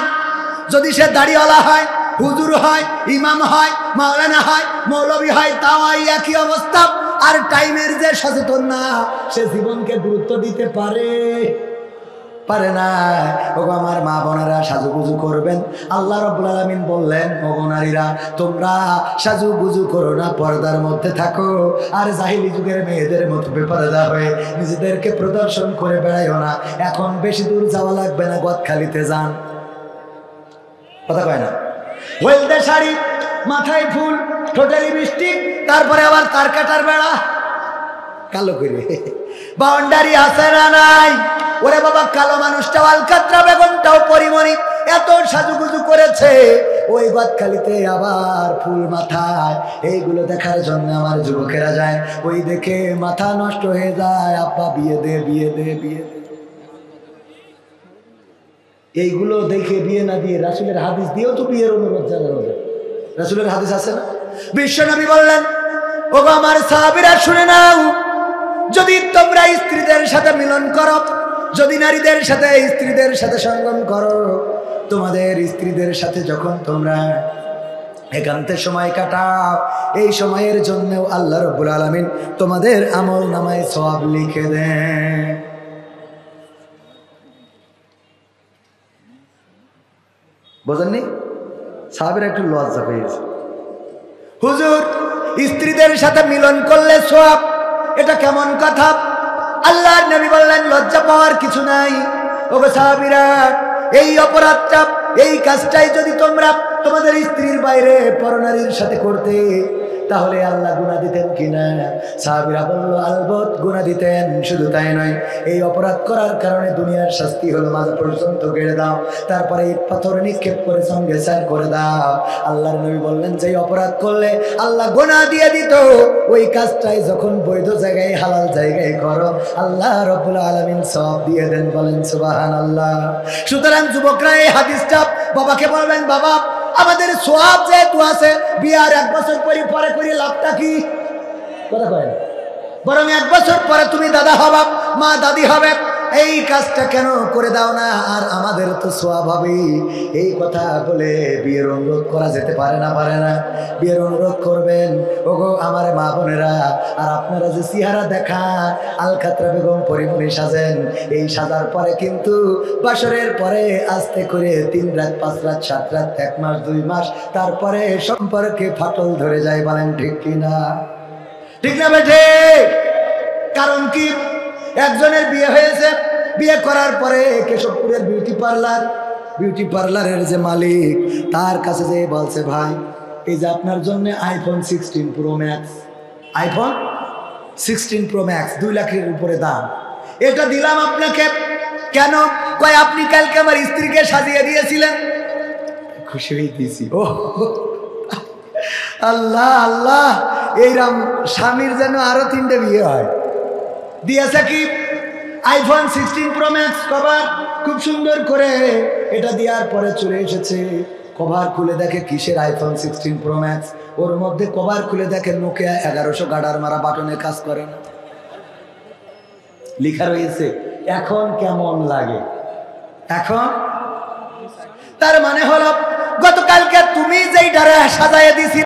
যদি সে দাড়িওয়ালা হয়, হুজুর হয়, ইমাম হয়, মাওলানা হয়, মৌলবী হয়, তাও একই অবস্থা। আর টাইমের যে সচেতন না, সে জীবনকে গুরুত্ব দিতে পারে না। ওগো আমার মা বোনেরা, সাজুগুজু করবেন। আল্লাহ রাব্বুল আলামিন বললেন, ওগো নারীরা তোমরা সাজুগুজু করো না, পর্দার মধ্যে থাকো। আর জাহিলি যুগের মেয়েদের মতো বেপরদা হয়ে নিজেদেরকে প্রদর্শন করে বেড়াইও না। এখন বেশি দূর যাওয়া লাগবে না, গাদখালিতে যান। কথা কয় না? হলদে শাড়ি, মাথায় ফুল, ঠোঁটে লিপস্টিক, তারপরে আবার তার কাটার বেড়া কালো করে বাউন্ডারি আছে না নাই? ওরে বাবা, কালো মানুষটাও আলকাতরা বেগমটাও পরিমণি এত সাজুগুজু করেছে ওই গাদখালিতে, আবার ফুল মাথায়। এইগুলো দেখার জন্য আমার যুবকেরা যায়, ওই দেখে মাথা নষ্ট হয়ে যায়। আব্বা বিয়ে দে। এইগুলো দেখে বিয়ে না দিয়ে রাসূলের হাদিস দিয়েও তো বিয়ের অনুরোধ জানানো যায়। রাসূলের হাদিস আছে না? বিশ্বনবী বললেন, ওগো আমার সাহাবীরা শুনে নাও, যদি তোমরা স্ত্রীদের সাথে মিলন করো, যদি নারীদের সাথে স্ত্রীদের সাথে সঙ্গম করো, তোমাদের স্ত্রীদের সাথে যখন তোমরা একান্তে সময় কাটাও, এই সময়ের জন্য আল্লাহ রাব্বুল আলামিন তোমাদের আমল নামায় সওয়াব লিখে দেন। বোঝেননি? সাহাবীরা একটু লজ্জা পেয়েছে। হুজুর, স্ত্রীদের সাথে মিলন করলে সওয়াব, এটা কেমন কথা? আল্লাহর নবী বললেন, লজ্জা পাওয়ার কিছু নাই। ওগো সাহাবীরা, এই অপরাধটা, এই কাজটাই যদি তোমরা তোমাদের স্ত্রীর বাইরে পরনারীর সাথে করতে, তাহলে আল্লাহ গুনাহ দিতেন কিনা? সাহাবীরা বলল, আলবত গুনাহ দিতেন। শুধু তাই নয়, এই অপরাধ করার কারণে দুনিয়ার শাস্তি হলো মাথা পর্যন্ত গেড়ে দাও, তারপরে ইট পাথর নিক্ষেপ করে সঙ্গে সার করে দাও। আল্লাহর নবী বললেন, যে অপরাধ করলে আল্লাহ গুনাহ দিয়ে দিত, ওই কাজটাই যখন বৈধ জায়গায়, হালাল জায়গায় করো, আল্লাহ রাব্বুল আলামিন সওয়াব দিয়ে দেন। বলেন সুবহানাল্লাহ। সুতরাং যুবকরা, এই হাদিসটা বাবাকে বলবেন, বাবা আমাদের সওয়াব যেহেতু আছে, বিয়ার 1 বছর পরে করে লাভটা কি? কথা কয় না? বরং 1 বছর পরে তুমি দাদা হবা, মা দাদি হবে, এই কাজটা কেন করে দাও না? আর আমাদের তো স্বভাবই এই কথা বলে বিয়ের অনুরোধ করা যেতে পারে না, পারে না? বিয়ের অনুরোধ করবেন ওগো আমার মা বোনেরা। আর আপনারা যে চেহারা দেখান, আলকাতরা বেগম পরিমণি সাজেন, এই সাজার পরে কিন্তু বাসরের পরে আস্তে করে 3 রাত 5 রাত 7 রাত 1 মাস 2 মাস তারপরে সম্পর্কে ফাটল ধরে যায়। বলেন ঠিক কিনা? ঠিক না বেঠে? কারণ কি? একজনের বিয়ে হয়েছে, বিয়ে করার পরে কেশবপুরের বিউটি পার্লারের যে মালিক, তার কাছে যে বলছে ভাই এই যে আপনার জন্য iPhone 16 pro max, iPhone 16 pro max 2 লাখের উপরে দাম, এটা দিলাম আপনাকে। কেন? কয় আপনি কালকে আমার স্ত্রীকে সাজিয়ে দিয়েছিলেন। খুশি হয়ে দিয়েছি। ও আল্লাহ আল্লাহ, এইরকম স্বামীর যেন আরো 3টে বিয়ে হয়। দিয়েছে কি? আইফোন 16 প্রো ম্যাক্স কভার, খুব সুন্দর করে এটা দেওয়ার পরে চলে এসেছে। কভার খুলে দেখে কিসের আইফোন 16 প্রো ম্যাক্স, ওর মধ্যে কভার খুলে দেখে নোকিয়া 1100 গাডার মারা বাটনে কাজ করে না, লেখা রয়েছে এখন কেমন লাগে। এখন তার মানে হলো গতকালকে তুমি যেই ডারে সাজায় দিছি